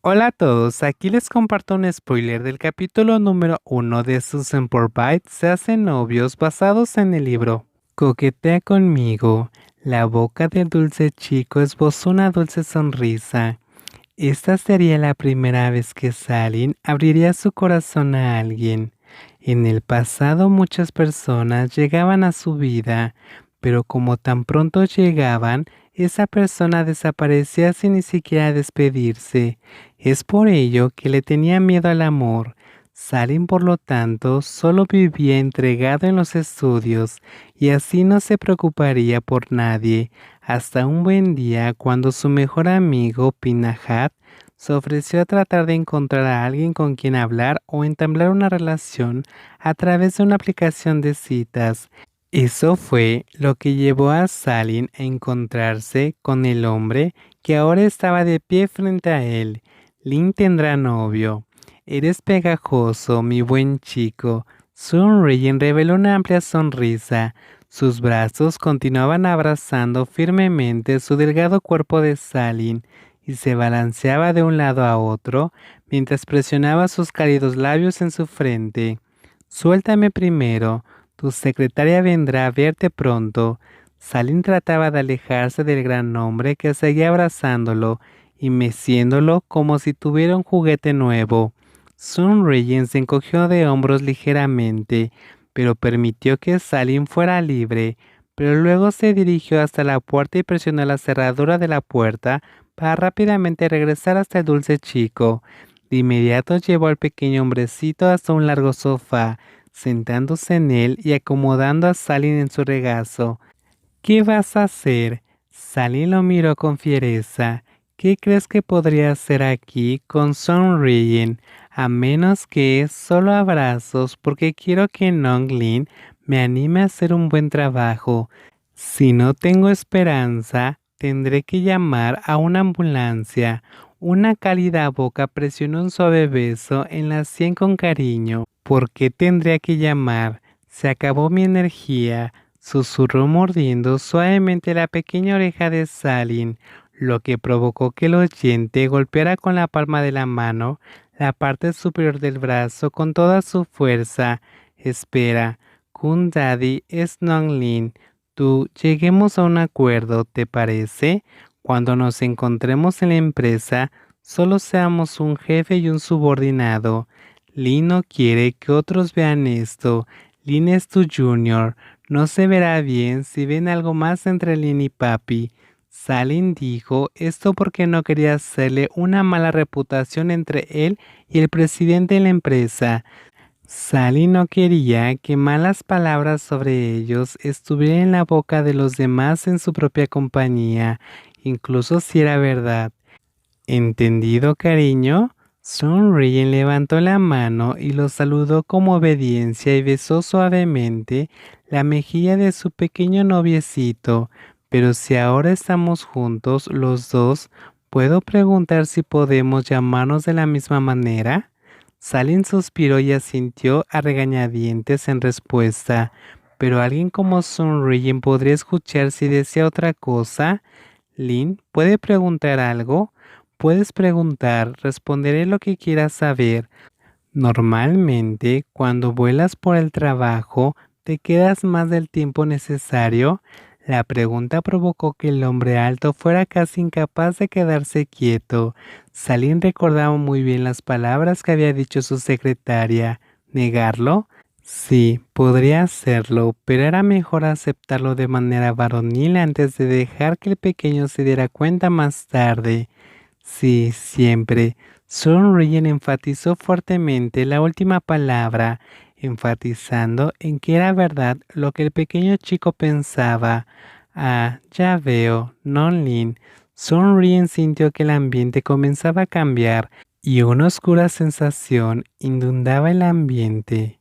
Hola a todos, aquí les comparto un spoiler del capítulo número 1 de Susan por Byte se hacen novios basados en el libro Coquetea conmigo. La boca del dulce chico esbozó una dulce sonrisa. Esta sería la primera vez que Salin abriría su corazón a alguien. En el pasado muchas personas llegaban a su vida, pero como tan pronto llegaban, esa persona desaparecía sin ni siquiera despedirse. Es por ello que le tenía miedo al amor. Salin, por lo tanto, solo vivía entregado en los estudios y así no se preocuparía por nadie, hasta un buen día cuando su mejor amigo, Pinahat, se ofreció a tratar de encontrar a alguien con quien hablar o entablar una relación a través de una aplicación de citas. Eso fue lo que llevó a Salin a encontrarse con el hombre que ahora estaba de pie frente a él. Lin tendrá novio. Eres pegajoso, mi buen chico. Sunrin reveló una amplia sonrisa. Sus brazos continuaban abrazando firmemente su delgado cuerpo de Salin y se balanceaba de un lado a otro mientras presionaba sus cálidos labios en su frente. Suéltame primero. Tu secretaria vendrá a verte pronto. Salin trataba de alejarse del gran hombre que seguía abrazándolo y meciéndolo como si tuviera un juguete nuevo. Sunrigen se encogió de hombros ligeramente, pero permitió que Salin fuera libre, pero luego se dirigió hasta la puerta y presionó la cerradura de la puerta para rápidamente regresar hasta el dulce chico. De inmediato llevó al pequeño hombrecito hasta un largo sofá, sentándose en él y acomodando a Salin en su regazo. ¿Qué vas a hacer? Salin lo miró con fiereza. ¿Qué crees que podría hacer aquí con Sonriyen? A menos que solo abrazos, porque quiero que Nonglin me anime a hacer un buen trabajo. Si no tengo esperanza, tendré que llamar a una ambulancia. Una cálida boca presionó un suave beso en la sien con cariño. ¿Por qué tendría que llamar? Se acabó mi energía. Susurró mordiendo suavemente la pequeña oreja de Salin, lo que provocó que el oyente golpeara con la palma de la mano la parte superior del brazo con toda su fuerza. Espera, Kun Daddy es Nonglin. Tú, lleguemos a un acuerdo, ¿te parece? Cuando nos encontremos en la empresa, solo seamos un jefe y un subordinado. Lin no quiere que otros vean esto. Lin es tu junior. No se verá bien si ven algo más entre Lin y Papi. Salin dijo esto porque no quería hacerle una mala reputación entre él y el presidente de la empresa. Sally no quería que malas palabras sobre ellos estuvieran en la boca de los demás en su propia compañía, incluso si era verdad. ¿Entendido, cariño? Sonrien levantó la mano y lo saludó como obediencia y besó suavemente la mejilla de su pequeño noviecito. Pero si ahora estamos juntos los dos, ¿puedo preguntar si podemos llamarnos de la misma manera? Salin suspiró y asintió a regañadientes en respuesta, pero alguien como Sonrien podría escuchar si desea otra cosa. Lin, ¿puede preguntar algo? Puedes preguntar, responderé lo que quieras saber. Normalmente, cuando vuelas por el trabajo, ¿te quedas más del tiempo necesario? La pregunta provocó que el hombre alto fuera casi incapaz de quedarse quieto. Salim recordaba muy bien las palabras que había dicho su secretaria. ¿Negarlo? Sí, podría hacerlo, pero era mejor aceptarlo de manera varonil antes de dejar que el pequeño se diera cuenta más tarde. Sí, siempre. Sonrien enfatizó fuertemente la última palabra, enfatizando en que era verdad lo que el pequeño chico pensaba. Ah, ya veo, Nonlin. Sonrien sintió que el ambiente comenzaba a cambiar y una oscura sensación inundaba el ambiente.